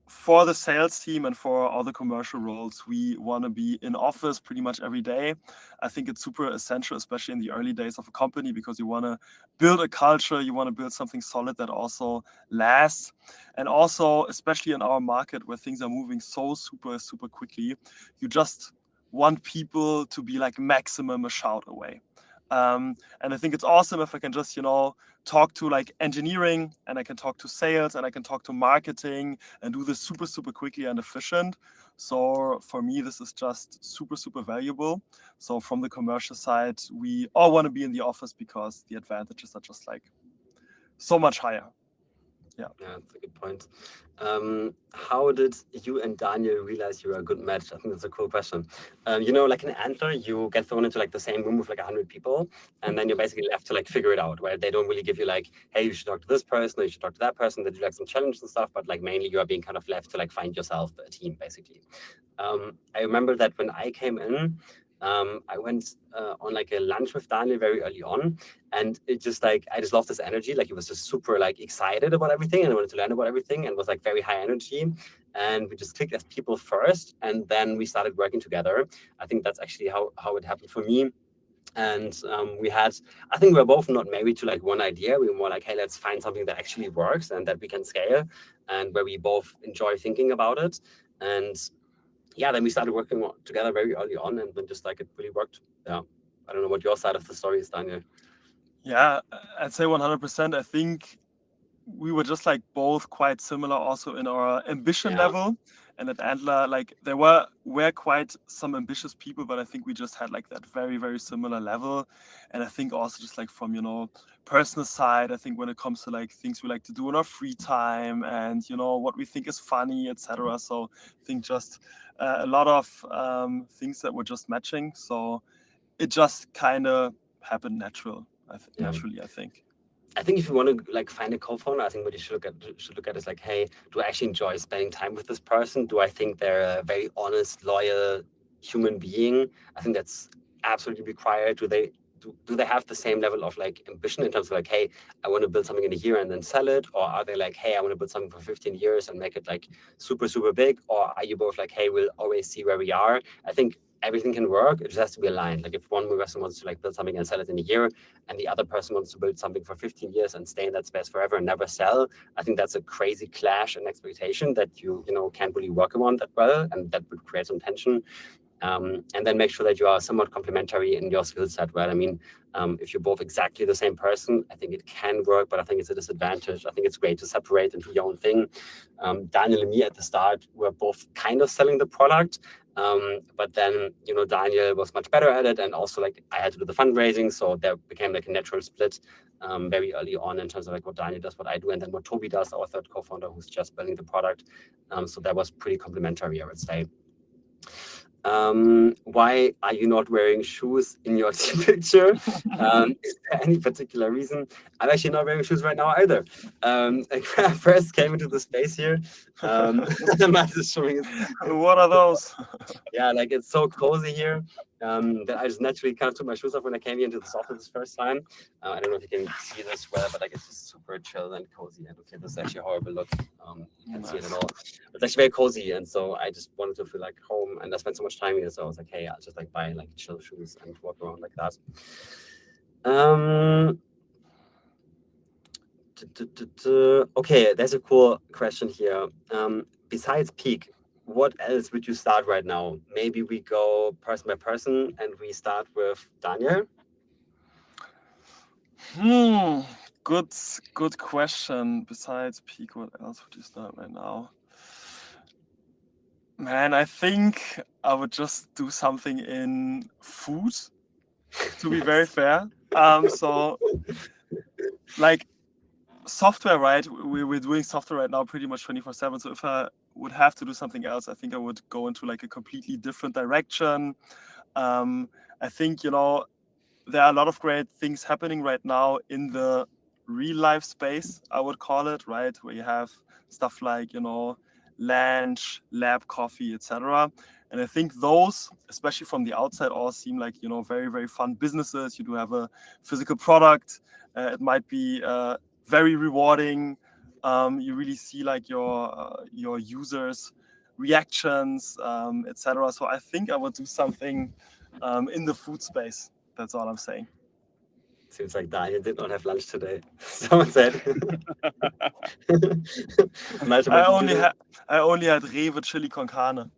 for the sales team and for all the commercial roles, we want to be in office pretty much every day. I think it's super essential, especially in the early days of a company, because you want to build a culture, you want to build something solid that also lasts. And also, especially in our market where things are moving so super quickly, you just want people to be like maximum a shout away. And I think it's awesome if I can just, talk to like engineering, and I can talk to sales, and I can talk to marketing and do this super quickly and efficient. So for me, this is just super valuable. So from the commercial side, we all want to be in the office because the advantages are just like so much higher. Yeah, that's a good point. How did you and Daniel realize you were a good match? I think that's a cool question. Like in Antler, you get thrown into like the same room with like 100 people, and then you're basically left to like figure it out, where they don't really give you like, hey, you should talk to this person, or you should talk to that person. They do like some challenges and stuff, but like mainly you are being kind of left to like find yourself a team, basically. I remember that when I came in, I went on like a lunch with Daniel very early on, and it just like I just loved this energy. Like he was just super like excited about everything and wanted to learn about everything, and was like very high energy. And we just clicked as people first, and then we started working together. I think that's actually how it happened for me. And I think we were both not married to like one idea. We were more like, hey, let's find something that actually works and that we can scale, and where we both enjoy thinking about it. And yeah, then we started working together very early on, and then just like it really worked. Yeah, I don't know what your side of the story is, Daniel. Yeah, I'd say 100%. I think we were just like both quite similar also in our ambition level. And at Antler, like there were quite some ambitious people, but I think we just had like that very similar level. And I think also just like from, personal side, I think when it comes to like things we like to do in our free time and, what we think is funny, etc. So I think just a lot of things that were just matching. So it just kind of happened naturally, I think. I think if you want to like find a co-founder, I think what you should look at is like, hey, do I actually enjoy spending time with this person? Do I think they're a very honest, loyal human being? I think that's absolutely required. Do they have the same level of like ambition in terms of like, hey, I want to build something in a year and then sell it? Or are they like, hey, I want to build something for 15 years and make it like super big? Or are you both like, hey, we'll always see where we are? I think everything can work. It just has to be aligned. Like if one person wants to like build something and sell it in a year, and the other person wants to build something for 15 years and stay in that space forever and never sell, I think that's a crazy clash in expectation that you can't really work around that well, and that would create some tension. And then make sure that you are somewhat complementary in your skill set, right? I mean, if you're both exactly the same person, I think it can work, but I think it's a disadvantage. I think it's great to separate and do your own thing. Daniel and me at the start were both kind of selling the product, but then, Daniel was much better at it, and also like I had to do the fundraising, so there became like a natural split very early on in terms of like what Daniel does, what I do, and then what Toby does, our third co-founder, who's just building the product. So that was pretty complementary, I would say. Why are you not wearing shoes in your team picture? Is there any particular reason? I'm actually not wearing shoes right now either. Like when I first came into the space here, Matt is showing his What are those? yeah, like it's so cozy here that I just naturally kind of took my shoes off when I came here into this office the first time. I don't know if you can see this well, but like it's just super chill and cozy. And okay, this is actually a horrible look. You can't see it at all. It's actually very cozy, and so I just wanted to feel like home. And I spent so much time here, so I was like, hey, I'll just like buy like chill shoes and walk around like that. Okay, there's a cool question here. Besides Peec, what else would you start right now? Maybe we go person by person, and we start with Daniel. Good question. Besides Peec, what else would you start right now? Man, I think I would just do something in food, to be very fair. So like software, right? We're doing software right now pretty much 24/7. So if I would have to do something else, I think I would go into like a completely different direction. I think, there are a lot of great things happening right now in the real life space, I would call it, right? Where you have stuff like, lunch, lab coffee, etc. And I think those, especially from the outside, all seem like, very, very fun businesses. You do have a physical product. It might be very rewarding. You really see like your users' reactions, etc. So I think I would do something in the food space. That's all I'm saying. Seems like Daniel did not have lunch today. Someone said. Malte, I what did you do? only had Rewe chili con carne.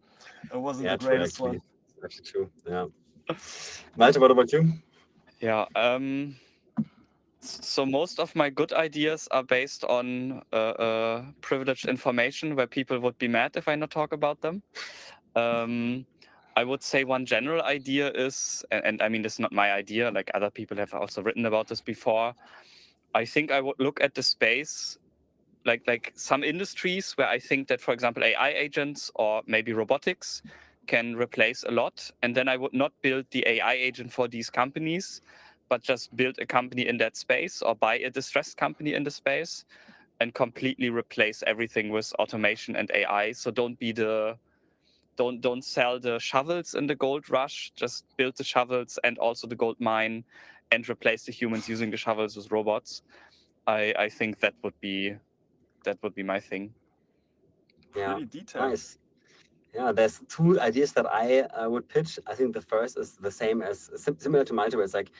It wasn't the True, greatest actually. one. Actually true. Yeah. Malte, what about you? Yeah. So most of my good ideas are based on privileged information where people would be mad if I not talk about them. I would say one general idea is, and I mean, this is not my idea, like other people have also written about this before. I think I would look at the space, like some industries where I think that, for example, AI agents or maybe robotics can replace a lot. And then I would not build the AI agent for these companies, but just build a company in that space or buy a distressed company in the space and completely replace everything with automation and AI. So don't sell the shovels in the gold rush, just build the shovels and also the gold mine and replace the humans using the shovels with robots. I think that would be my thing. Yeah, Pretty detailed. nice. Yeah, there's two ideas that I would pitch. I think the first is the same as similar to Malte, where it's like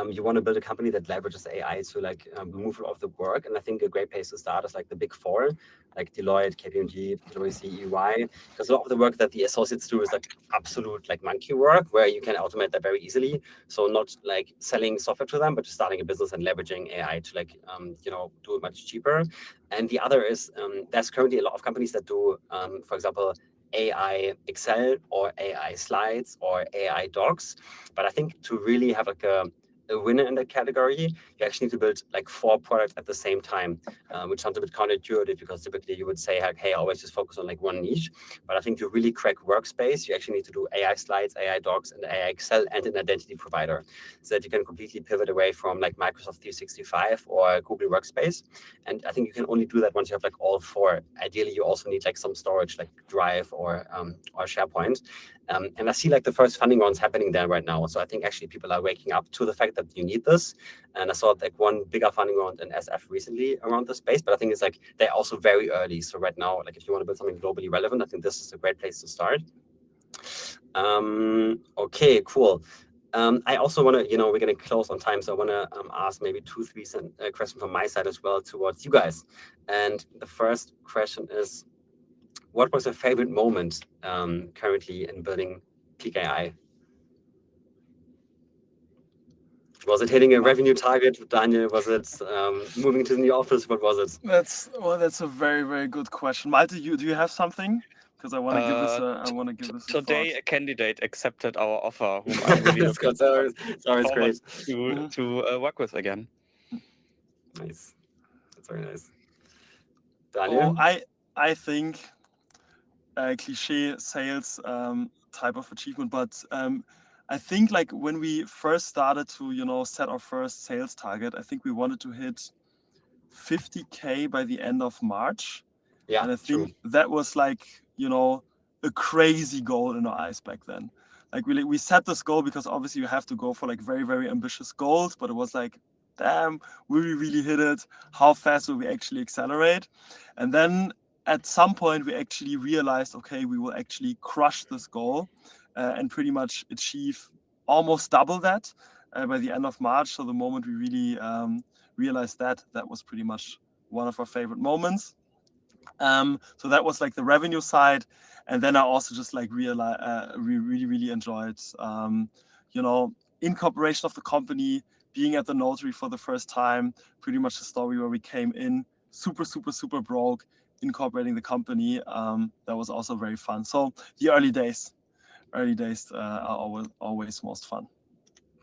you want to build a company that leverages AI to like remove a lot of the work. And I think a great place to start is like the big four, like Deloitte, KPMG, PwC, EY, because a lot of the work that the associates do is like absolute like monkey work where you can automate that very easily. So not like selling software to them, but just starting a business and leveraging AI to like do it much cheaper. And the other is there's currently a lot of companies that do, for example, AI Excel or AI slides or AI docs. But I think to really have like a winner in that category, you actually need to build like 4 products at the same time, which sounds a bit counterintuitive because typically you would say like, hey, always just focus on like one niche. But I think to really crack workspace, you actually need to do AI slides, AI docs, and AI Excel and an identity provider so that you can completely pivot away from like Microsoft 365 or Google Workspace. And I think you can only do that once you have like all 4. Ideally, you also need like some storage like Drive or SharePoint. And I see like the first funding rounds happening there right now. So I think actually people are waking up to the fact that you need this. And I saw like one bigger funding round in SF recently around the space, but I think it's like they're also very early. So right now, like if you want to build something globally relevant, I think this is a great place to start. Okay, cool. I also want to, we're going to close on time, so I want to ask maybe 2-3 questions from my side as well towards you guys. And the first question is, what was your favorite moment currently in building Peec AI? Was it hitting a revenue target, Daniel? Was it moving to the new office? What was it? That's a very, very good question. Malte, do you have something? Because I want to give this a Today thought. a candidate accepted our offer, whom I'm really looking it's always great to work with again. Nice. That's very nice. Daniel? I think cliche sales type of achievement, but I think like when we first started to set our first sales target, I think we wanted to hit 50K by the end of March. Yeah, and I think that was like a crazy goal in our eyes back then. Like we set this goal because obviously you have to go for like very, very ambitious goals, but it was like, damn, will we really hit it? How fast will we actually accelerate? And then at some point we actually realized, okay, we will actually crush this goal and pretty much achieve almost double that by the end of March. So the moment we really realized that was pretty much one of our favorite moments. So that was like the revenue side. And then I also just like really enjoyed, incorporation of the company, being at the notary for the first time, pretty much the story where we came in super broke, incorporating the company. That was also very fun. So the early days are always most fun.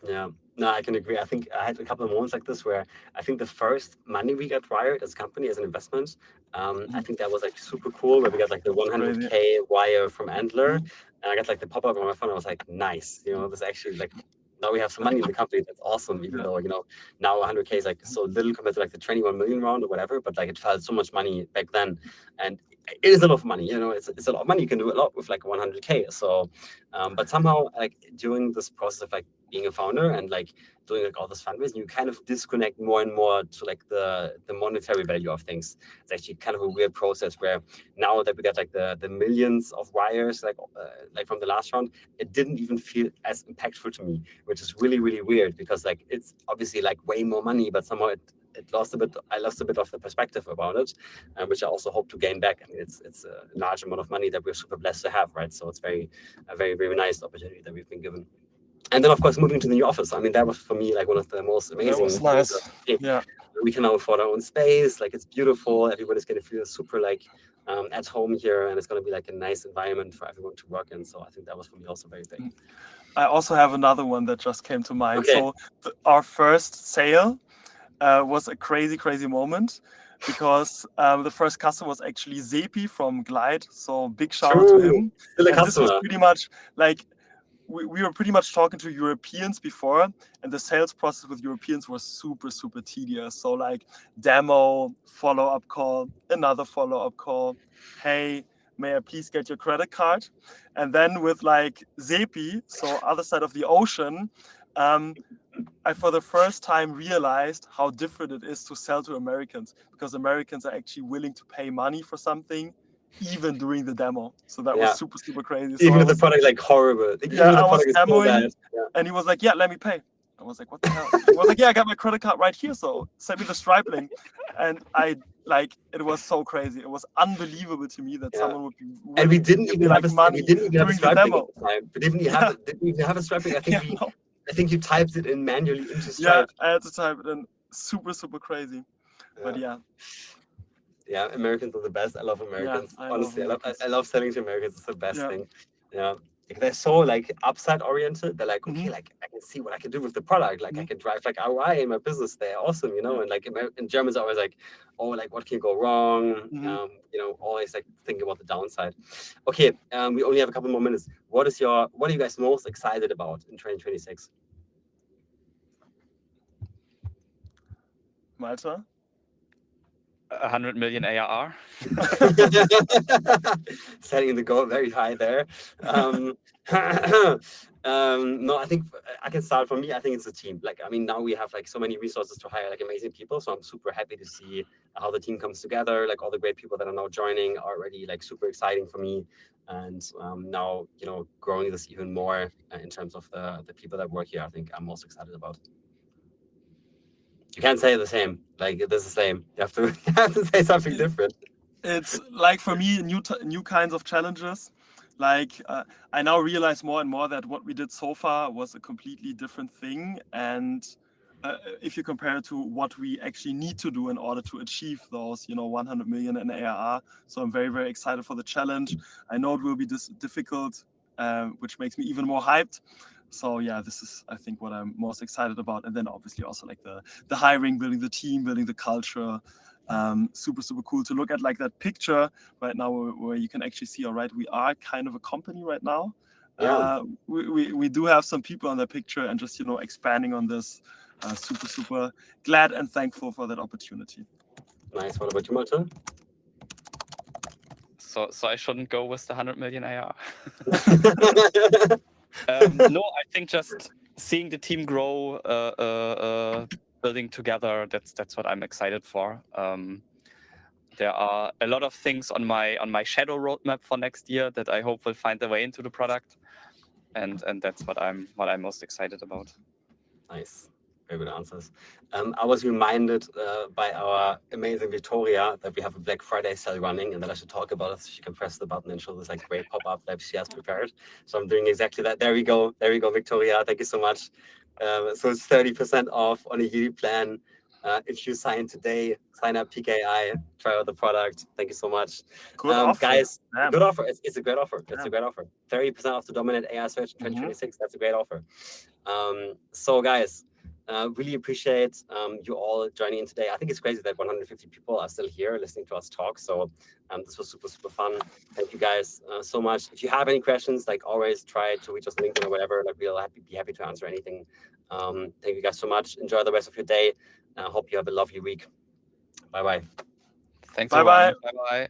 Yeah, no, I can agree. I think I had a couple of moments like this where I think the first money we got wired as a company, as an investment, I think that was like super cool, where we got like the 100K wire from Antler, and I got like the pop-up on my phone. I was like, nice, this actually like, now we have some money in the company. That's awesome, even though, now 100K is like so little compared to like the 21 million round or whatever, but like it felt so much money back then. And it is a lot of money, you know, it's a lot of money. You can do a lot with like 100K. So, but somehow like during this process of like being a founder and like doing like all this fundraising, you kind of disconnect more and more to like the monetary value of things. It's actually kind of a weird process where now that we got like the millions of wires like from the last round, it didn't even feel as impactful to me, which is really, really weird because like it's obviously like way more money, but somehow I lost a bit of the perspective about it, which I also hope to gain back. I mean, it's a large amount of money that we're super blessed to have, right? So it's a very, very nice opportunity that we've been given. And then, of course, moving to the new office. I mean, that was for me like one of the most amazing. That was nice. Yeah. We can now afford our own space. Like it's beautiful. Everybody's going to feel super like at home here, and it's going to be like a nice environment for everyone to work in. So I think that was for me also very big. I also have another one that just came to mind. Okay. So our first sale was a crazy moment because the first customer was actually Zepi from Glide. So big shout out to him. Still a and customer. This was pretty much like we were pretty much talking to Europeans before, and the sales process with Europeans was super tedious. So like demo, follow-up call, another follow-up call. Hey, may I please get your credit card? And then with like Zepi, so other side of the ocean, I for the first time realized how different it is to sell to Americans, because Americans are actually willing to pay money for something even during the demo. So that was super crazy. Even so if the product like horrible. Like, yeah, I was is so demoing, bad. and he was like, "Yeah, let me pay." I was like, "What the hell?" He was like, "Yeah, I got my credit card right here, so send me the Stripe link." And I like, it was so crazy. It was unbelievable to me that someone would be willing and we didn't to even have money during the demo. We didn't even have a Stripe link. I think you typed it in manually into Stripe. Yeah, I had to type it in. Super crazy. But yeah, Americans are the best. I love Americans. Honestly, I love selling to Americans. It's the best thing. Yeah. Like, they're so like upside oriented. They're like, okay, like I can see what I can do with the product. Like I can drive like ROI in my business. They're awesome, you know. And like and Germans are always like, oh, like what can go wrong? You know, always like thinking about the downside. Okay, we only have a couple more minutes. What are you guys most excited about in 2026? Malte? 100 million ARR. Setting the goal very high there. No, I think I can start. For me, I think it's a team. Like, I mean, now we have like so many resources to hire like amazing people. So I'm super happy to see how the team comes together. Like all the great people that are now joining are already like super exciting for me. And now, you know, growing this even more in terms of the people that work here, I think I'm most excited about. You can't say the same. Like it is the same. You have to say something different. It's like for me, new kinds of challenges. Like I now realize more and more that what we did so far was a completely different thing, and if you compare it to what we actually need to do in order to achieve those, 100 million in ARR. So I'm very excited for the challenge. I know it will be difficult, which makes me even more hyped. So yeah, this is, I think, what I'm most excited about. And then obviously also like the hiring, building the team, building the culture. Super cool to look at like that picture right now where you can actually see, all right, we are kind of a company right now. We do have some people on that picture, and just, expanding on this. Super glad and thankful for that opportunity. Nice. What about you, Malte? So I shouldn't go with the 100 million AR. No, I think just seeing the team grow, building together, that's what I'm excited for. There are a lot of things on my shadow roadmap for next year that I hope will find their way into the product, and that's what I'm most excited about. Nice. Very good answers. I was reminded by our amazing Victoria that we have a Black Friday sale running, and that I should talk about it, so she can press the button and show this like great pop-up that she has prepared. So I'm doing exactly that. There we go, Victoria. Thank you so much. So it's 30% off on a yearly plan. If you sign today, sign up Peec AI, try out the product. Thank you so much. Good offer. Guys, good offer. It's a great offer. It's a great offer. 30% off to dominate AI search in 2026. That's a great offer. So guys, really appreciate you all joining in today. I think it's crazy that 150 people are still here listening to us talk. So this was super fun. Thank you guys so much. If you have any questions, like always, try to reach us on LinkedIn or whatever. Like we'll be happy to answer anything. Thank you guys so much. Enjoy the rest of your day. I hope you have a lovely week. Bye-bye. Thanks. Bye-bye. Bye-bye.